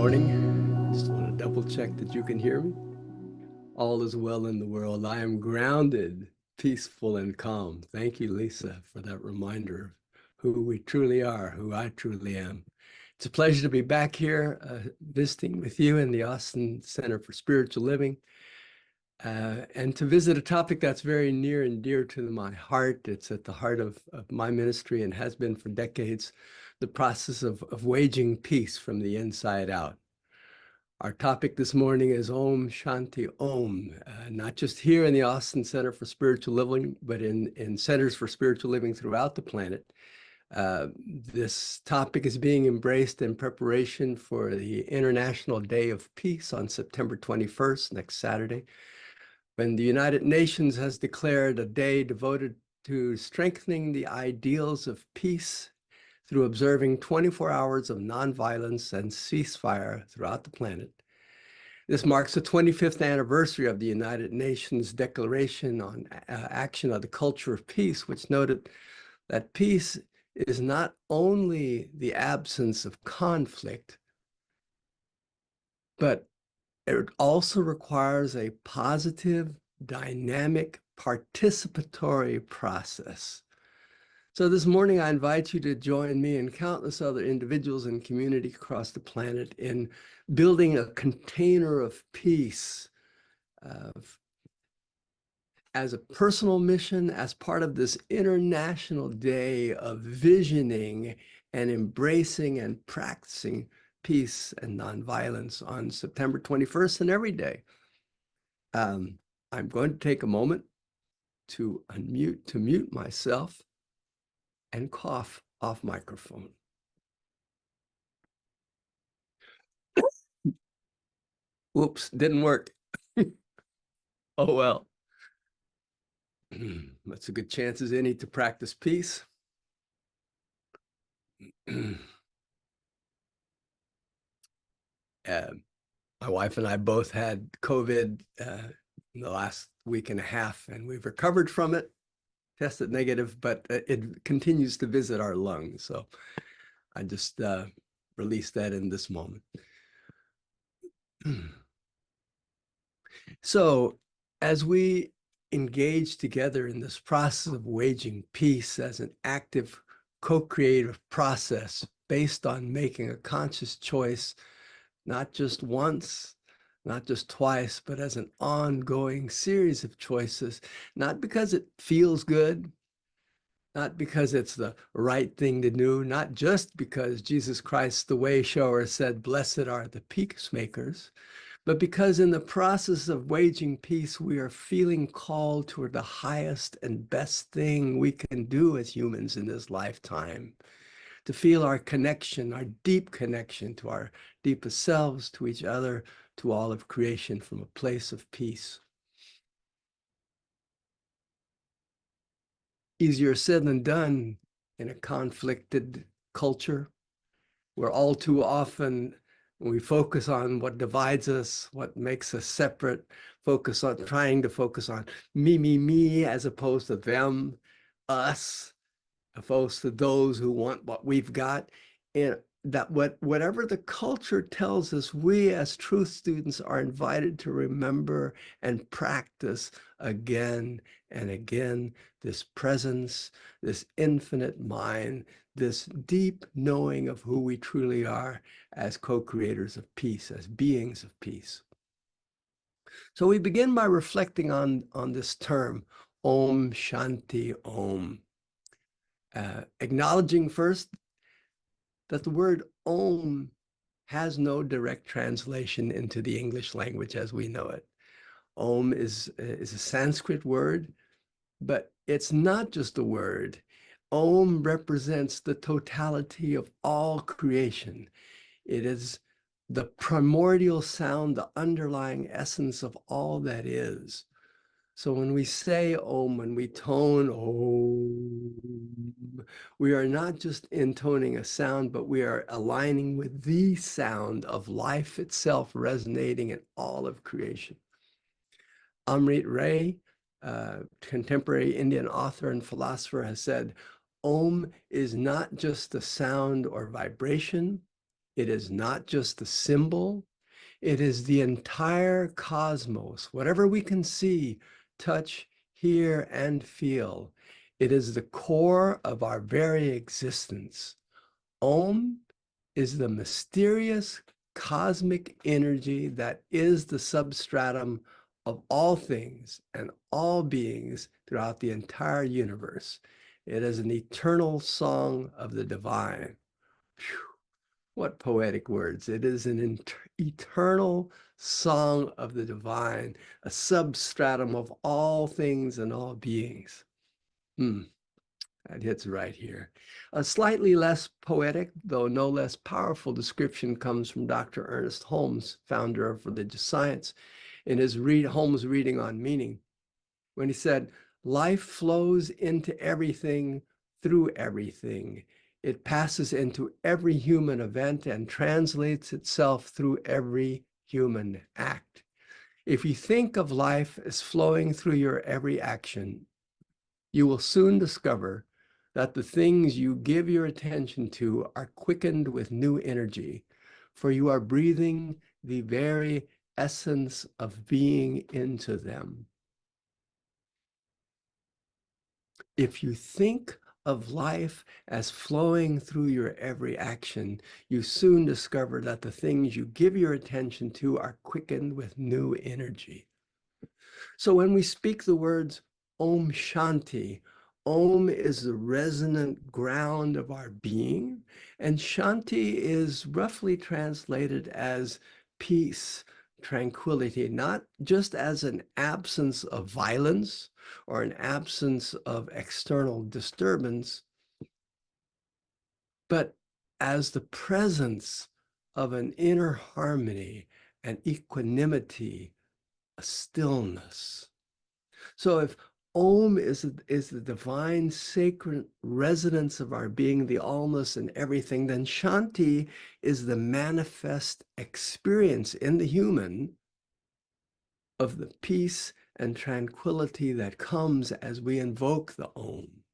morning. Just want to double check that you can hear me. All is well in the world. I am grounded, peaceful, and calm. Thank you, Lisa, for that reminder of who we truly are, who I truly am. It's a pleasure to be back here visiting with you in the Austin Center for Spiritual Living and to visit a topic that's very near and dear to my heart. It's at the heart of my ministry and has been for decades, the process of waging peace from the inside out. Our topic this morning is Om Shanti Om, not just here in the Austin Center for Spiritual Living, but in centers for spiritual living throughout the planet. This topic is being embraced in preparation for the International Day of Peace on September 21st, next Saturday, when the United Nations has declared a day devoted to strengthening the ideals of peace through observing 24 hours of nonviolence and ceasefire throughout the planet. This marks the 25th anniversary of the United Nations Declaration on Action of the Culture of Peace, which noted that peace is not only the absence of conflict, but it also requires a positive, dynamic, participatory process. So this morning, I invite you to join me and countless other individuals and community across the planet in building a container of peace as a personal mission, as part of this International Day of visioning and embracing and practicing peace and nonviolence on September 21st and every day. I'm going to take a moment to mute myself and cough off microphone. Whoops, didn't work. Oh, well. That's a good chance as any to practice peace. My wife and I both had COVID in the last week and a half, and we've recovered from it, tested negative, but it continues to visit our lungs. So I just released that in this moment. So as we engage together in this process of waging peace as an active co-creative process based on making a conscious choice, not just once, not just twice, but as an ongoing series of choices, not because it feels good, not because it's the right thing to do, not just because Jesus Christ, the way shower, said, "Blessed are the peacemakers," but because in the process of waging peace, we are feeling called toward the highest and best thing we can do as humans in this lifetime, to feel our connection, our deep connection to our deepest selves, to each other, to all of creation from a place of peace. Easier said than done in a conflicted culture, where all too often we focus on what divides us, what makes us separate, trying to focus on me, as opposed to them, us, opposed to those who want what we've got. And that whatever the culture tells us, we as truth students are invited to remember and practice again and again this presence, this infinite mind, this deep knowing of who we truly are as co-creators of peace, as beings of peace. So we begin by reflecting on this term, Om Shanti Om. Acknowledging first that the word Om has no direct translation into the English language as we know it. Om is a Sanskrit word, but it's not just a word. Om represents the totality of all creation. It is the primordial sound, the underlying essence of all that is. So when we say Om, when we tone Om, we are not just intoning a sound, but we are aligning with the sound of life itself resonating in all of creation. Amrit Ray, contemporary Indian author and philosopher, has said, Om is not just a sound or vibration, It is not just a symbol, it is the entire cosmos, whatever we can see, touch, hear, and feel. It is the core of our very existence. Om is the mysterious cosmic energy that is the substratum of all things and all beings throughout the entire universe. It is an eternal song of the divine. Whew, what poetic words. It is an eternal song of the divine, a substratum of all things and all beings. That hits right here. A slightly less poetic, though no less powerful description comes from Dr. Ernest Holmes, founder of religious science, in his Holmes reading on meaning, when he said, "Life flows into everything through everything. It passes into every human event and translates itself through every human act." If you think of life as flowing through your every action, you will soon discover that the things you give your attention to are quickened with new energy, for you are breathing the very essence of being into them. If you think of life as flowing through your every action, you soon discover that the things you give your attention to are quickened with new energy. So when we speak the words Om Shanti, Om is the resonant ground of our being, and Shanti is roughly translated as peace, tranquility, not just as an absence of violence or an absence of external disturbance, but as the presence of an inner harmony, an equanimity, a stillness. So if Om is the divine sacred resonance of our being, the allness and everything, then Shanti is the manifest experience in the human of the peace and tranquility that comes as we invoke the Om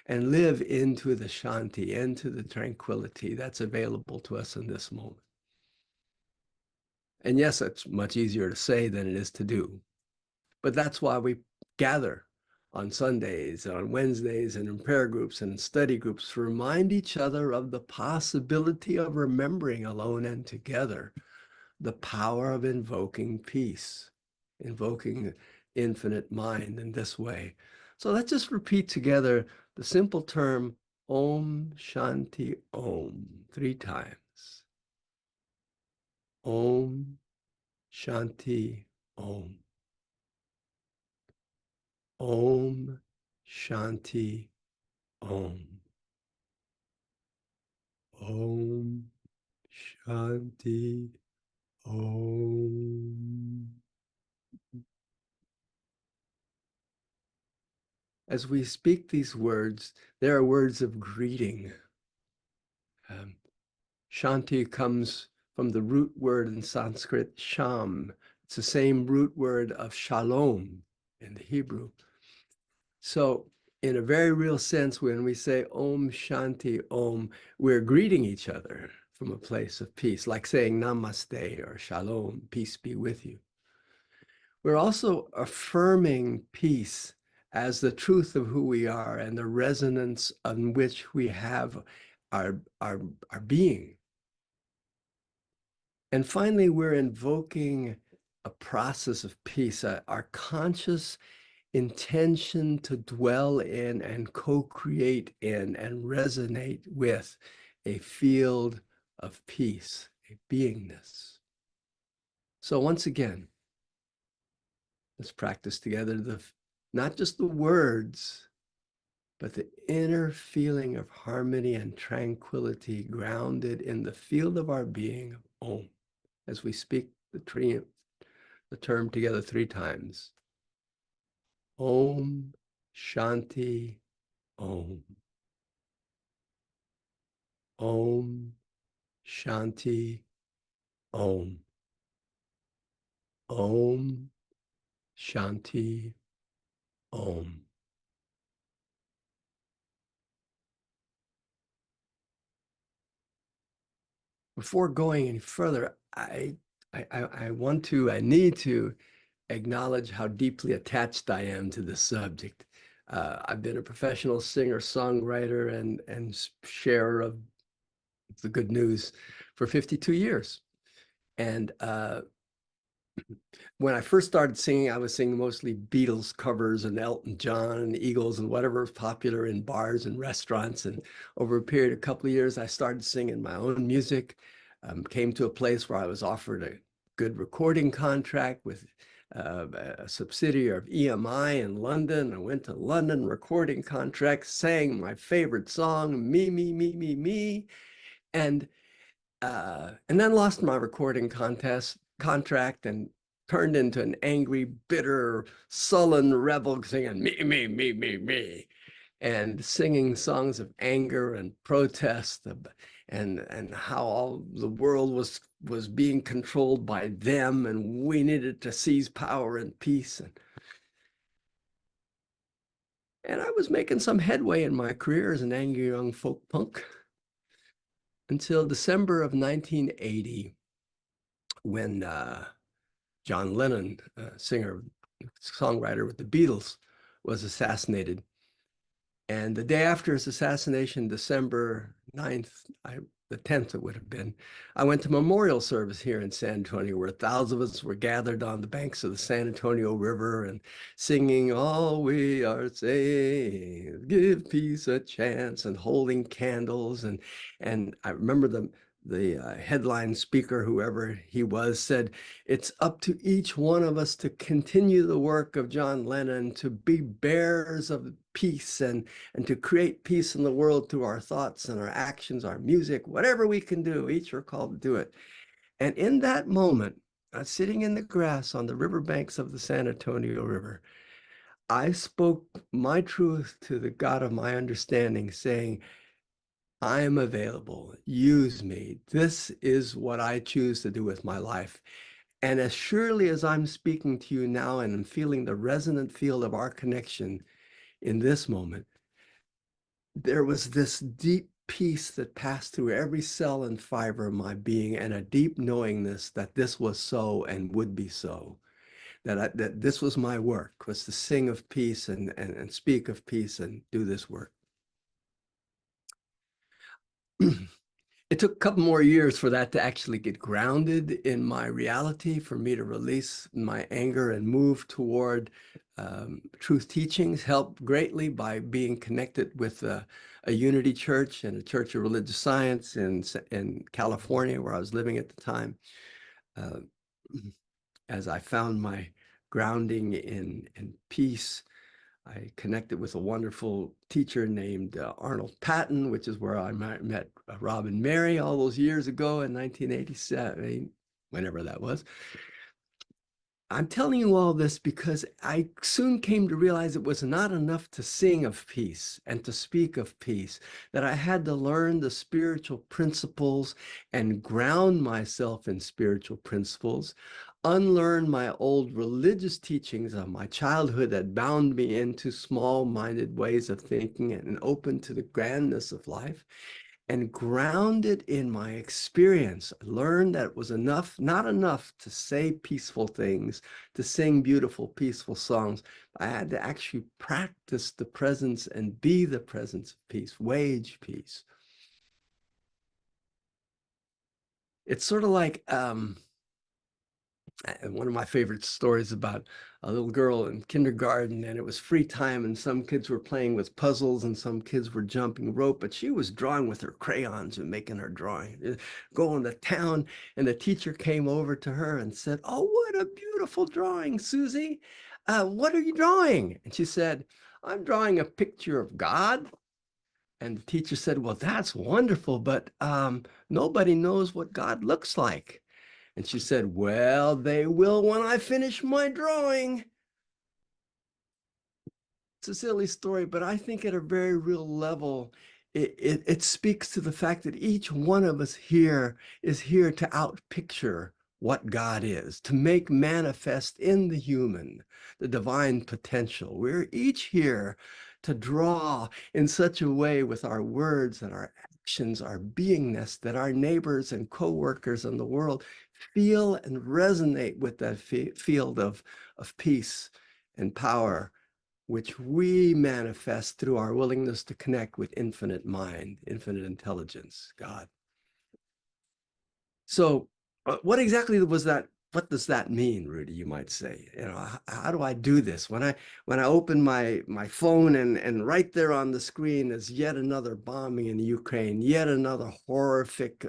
and live into the Shanti, into the tranquility that's available to us in this moment. And yes, it's much easier to say than it is to do. But that's why we gather on Sundays, on Wednesdays, and in prayer groups and in study groups to remind each other of the possibility of remembering alone and together the power of invoking peace, invoking infinite mind in this way. So let's just repeat together the simple term Om Shanti Om 3 times. Om Shanti Om. Om Shanti Om. Om Shanti Om. As we speak these words, there are words of greeting. Shanti comes from the root word in Sanskrit, sham. It's the same root word of shalom in the Hebrew. So in a very real sense, when we say Om Shanti Om, we're greeting each other from a place of peace, like saying Namaste or Shalom, peace be with you. We're also affirming peace as the truth of who we are and the resonance on which we have our being. And finally, we're invoking a process of peace, our conscious intention to dwell in and co-create in and resonate with a field of peace, a beingness. So once again, let's practice together not just the words, but the inner feeling of harmony and tranquility grounded in the field of our being, Om, as we speak the term together 3 times. Om Shanti Om. Om Shanti Om. Om Shanti Om. before going any further, I need to acknowledge how deeply attached I am to the subject. I've been a professional singer, songwriter, and sharer of the good news for 52 years. And when I first started singing, I was singing mostly Beatles covers and Elton John and the Eagles and whatever was popular in bars and restaurants. And over a period of a couple of years, I started singing my own music. Came to a place where I was offered a good recording contract with a subsidiary of EMI in London. I went to London, recording contract, sang my favorite song, Me, Me, Me, Me, Me. And then lost my recording contract and turned into an angry, bitter, sullen rebel singing me, me, me, me, me, and singing songs of anger and protest, and how all the world was being controlled by them, and we needed to seize power and peace. And I was making some headway in my career as an angry young folk punk until December of 1980, when John Lennon, singer, songwriter with the Beatles, was assassinated. And the day after his assassination, December 9th, the 10th it would have been, I went to memorial service here in San Antonio, where thousands of us were gathered on the banks of the San Antonio River and singing, all we are saying, give peace a chance, and holding candles. And I remember the headline speaker, whoever he was, said, it's up to each one of us to continue the work of John Lennon, to be bearers of peace and to create peace in the world through our thoughts and our actions, our music, whatever we can do, each are called to do it. And in that moment, sitting in the grass on the riverbanks of the San Antonio River, I spoke my truth to the God of my understanding, saying, I am available. Use me. This is what I choose to do with my life. And as surely as I'm speaking to you now and I'm feeling the resonant field of our connection in this moment, there was this deep peace that passed through every cell and fiber of my being, and a deep knowingness that this was so and would be so. That this was my work, was to sing of peace and speak of peace and do this work. It took a couple more years for that to actually get grounded in my reality, for me to release my anger and move toward truth teachings, helped greatly by being connected with a unity church and a church of religious science in California, where I was living at the time. As I found my grounding in peace, I connected with a wonderful teacher named Arnold Patton, which is where I met Rob and Mary all those years ago in 1987, whenever that was. I'm telling you all this because I soon came to realize it was not enough to sing of peace and to speak of peace, that I had to learn the spiritual principles and ground myself in spiritual principles, unlearn my old religious teachings of my childhood that bound me into small-minded ways of thinking and open to the grandness of life, and grounded in my experience. I learned that it was enough, not enough to say peaceful things, to sing beautiful, peaceful songs. I had to actually practice the presence and be the presence of peace, wage peace. It's sort of like one of my favorite stories about a little girl in kindergarten, and it was free time, and some kids were playing with puzzles and some kids were jumping rope, but she was drawing with her crayons and making her drawing, going to town. And the teacher came over to her and said, oh, what a beautiful drawing, Susie. What are you drawing? And she said, I'm drawing a picture of God. And the teacher said, well, that's wonderful, but nobody knows what God looks like. And she said, well, they will when I finish my drawing. It's a silly story, but I think at a very real level, it speaks to the fact that each one of us here is here to outpicture what God is, to make manifest in the human the divine potential. We're each here to draw in such a way with our words and our actions, our beingness, that our neighbors and co-workers in the world feel and resonate with that field of peace and power, which we manifest through our willingness to connect with infinite mind, infinite intelligence, God. So what exactly was that? What does that mean, Rudi, you might say? How do I do this? When I open my phone and right there on the screen is yet another bombing in Ukraine, yet another horrific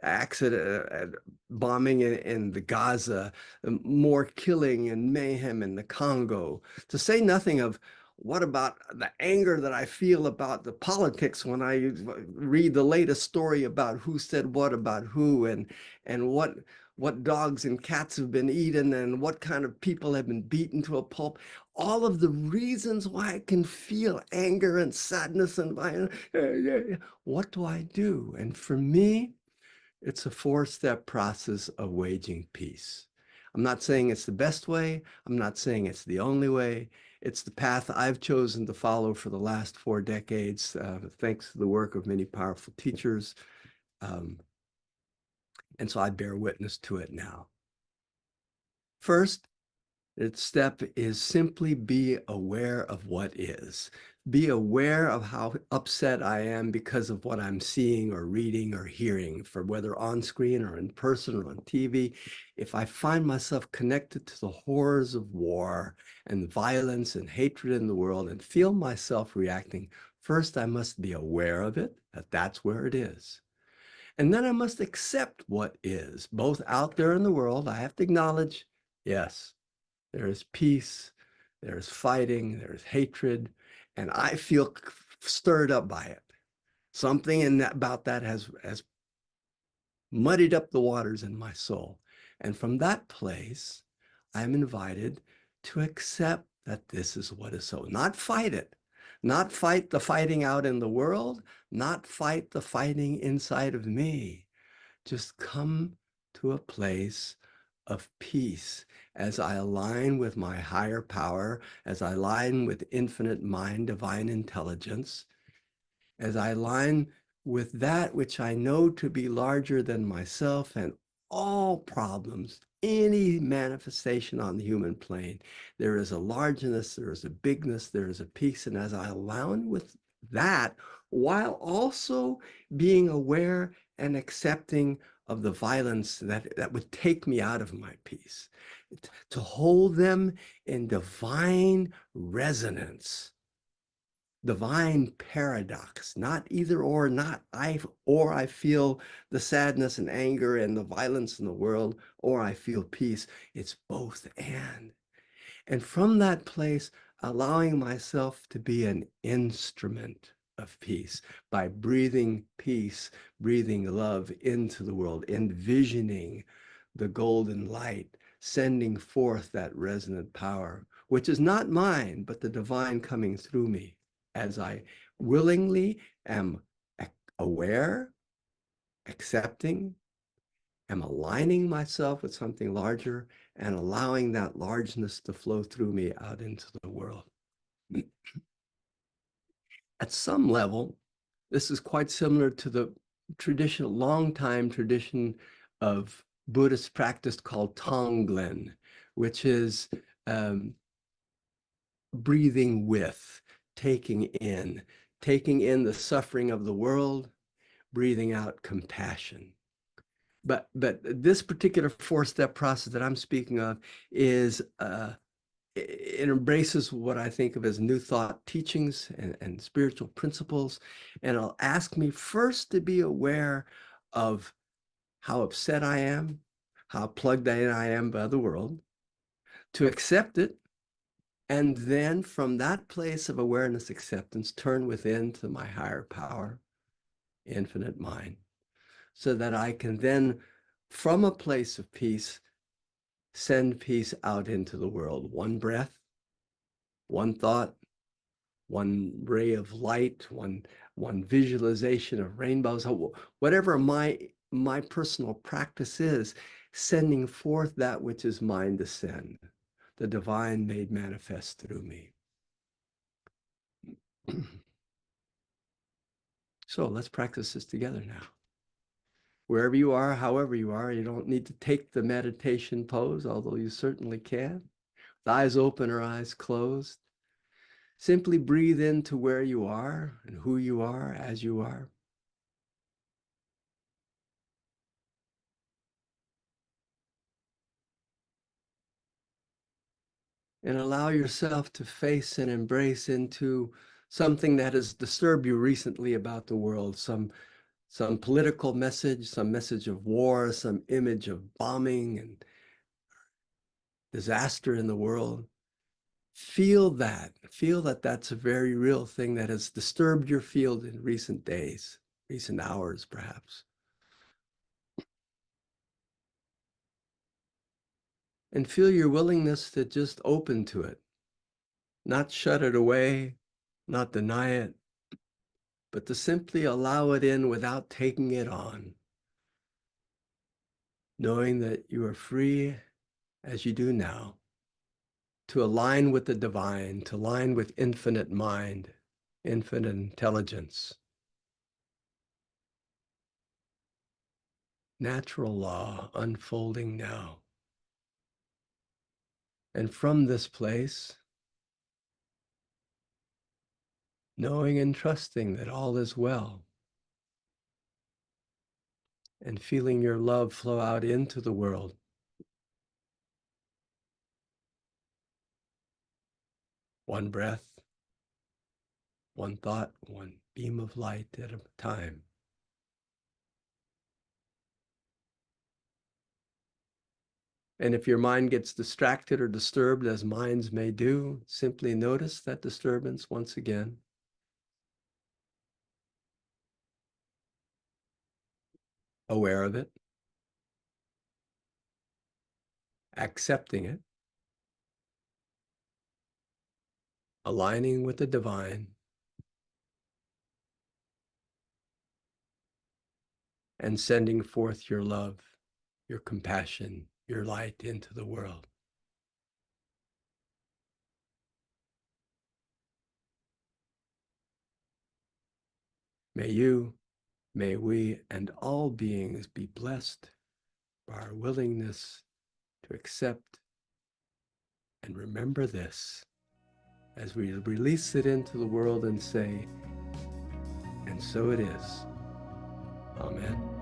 accident, bombing in the Gaza, more killing and mayhem in the Congo, to say nothing of what about the anger that I feel about the politics when I read the latest story about who said what about who, and what dogs and cats have been eaten, and what kind of people have been beaten to a pulp. All of the reasons why I can feel anger and sadness and violence. What do I do? And for me, it's a four-step process of waging peace. I'm not saying it's the best way. I'm not saying it's the only way. It's the path I've chosen to follow for the last 4 decades, thanks to the work of many powerful teachers. And so I bear witness to it now. First, its step is simply be aware of what is. Be aware of how upset I am because of what I'm seeing or reading or hearing, for whether on screen or in person or on TV. If I find myself connected to the horrors of war and violence and hatred in the world and feel myself reacting, first I must be aware of it, that that's where it is. And then I must accept what is, both out there in the world. I have to acknowledge, yes, there is peace, there is fighting, there is hatred, and I feel stirred up by it. Something about that has muddied up the waters in my soul. And from that place, I'm invited to accept that this is what is so. Not fight it, not fight the fighting out in the world, not fight the fighting inside of me. Just come to a place of peace as I align with my higher power, as I align with infinite mind, divine intelligence, as I align with that which I know to be larger than myself and all problems, any manifestation on the human plane. There is a largeness, there is a bigness, there is a peace. And as I align with that, while also being aware and accepting of the violence that would take me out of my peace, to hold them in divine resonance, divine paradox, not either or, not I feel the sadness and anger and the violence in the world, or I feel peace. It's both and. And from that place, allowing myself to be an instrument of peace by breathing peace, breathing love into the world, envisioning the golden light, sending forth that resonant power, which is not mine, but the divine coming through me as I willingly am aware, accepting, am aligning myself with something larger, and allowing that largeness to flow through me out into the world. At some level, this is quite similar to the traditional, long-time tradition of Buddhist practice called Tonglen, which is breathing with, taking in the suffering of the world, breathing out compassion. But this particular four-step process that I'm speaking of is it embraces what I think of as New Thought teachings and spiritual principles. And it'll ask me first to be aware of how upset I am, how plugged in I am by the world, to accept it, and then from that place of awareness, acceptance, turn within to my higher power, infinite mind, so that I can then, from a place of peace, send peace out into the world. One breath, one thought, one ray of light, one visualization of rainbows, whatever my personal practice is. sending forth that which is mine to send, the divine made manifest through me. So let's practice this together now. Wherever you are, however you are, you don't need to take the meditation pose, although you certainly can. With eyes open or eyes closed. Simply breathe into where you are and who you are as you are. And allow yourself to face and embrace into something that has disturbed you recently about the world, some political message, some message of war, some image of bombing and disaster in the world. Feel that that's a very real thing that has disturbed your field in recent days, recent hours, perhaps. And feel your willingness to just open to it, not shut it away, not deny it, but to simply allow it in without taking it on, knowing that you are free as you do now to align with the divine, to align with infinite mind, infinite intelligence, natural law unfolding now. And from this place, knowing and trusting that all is well, and feeling your love flow out into the world. One breath, one thought, one beam of light at a time. And if your mind gets distracted or disturbed, as minds may do, simply notice that disturbance once again. Aware of it, accepting it, aligning with the divine, and sending forth your love, your compassion, your light into the world. May you, may we, and all beings be blessed by our willingness to accept and remember this as we release it into the world and say, and so it is. Amen.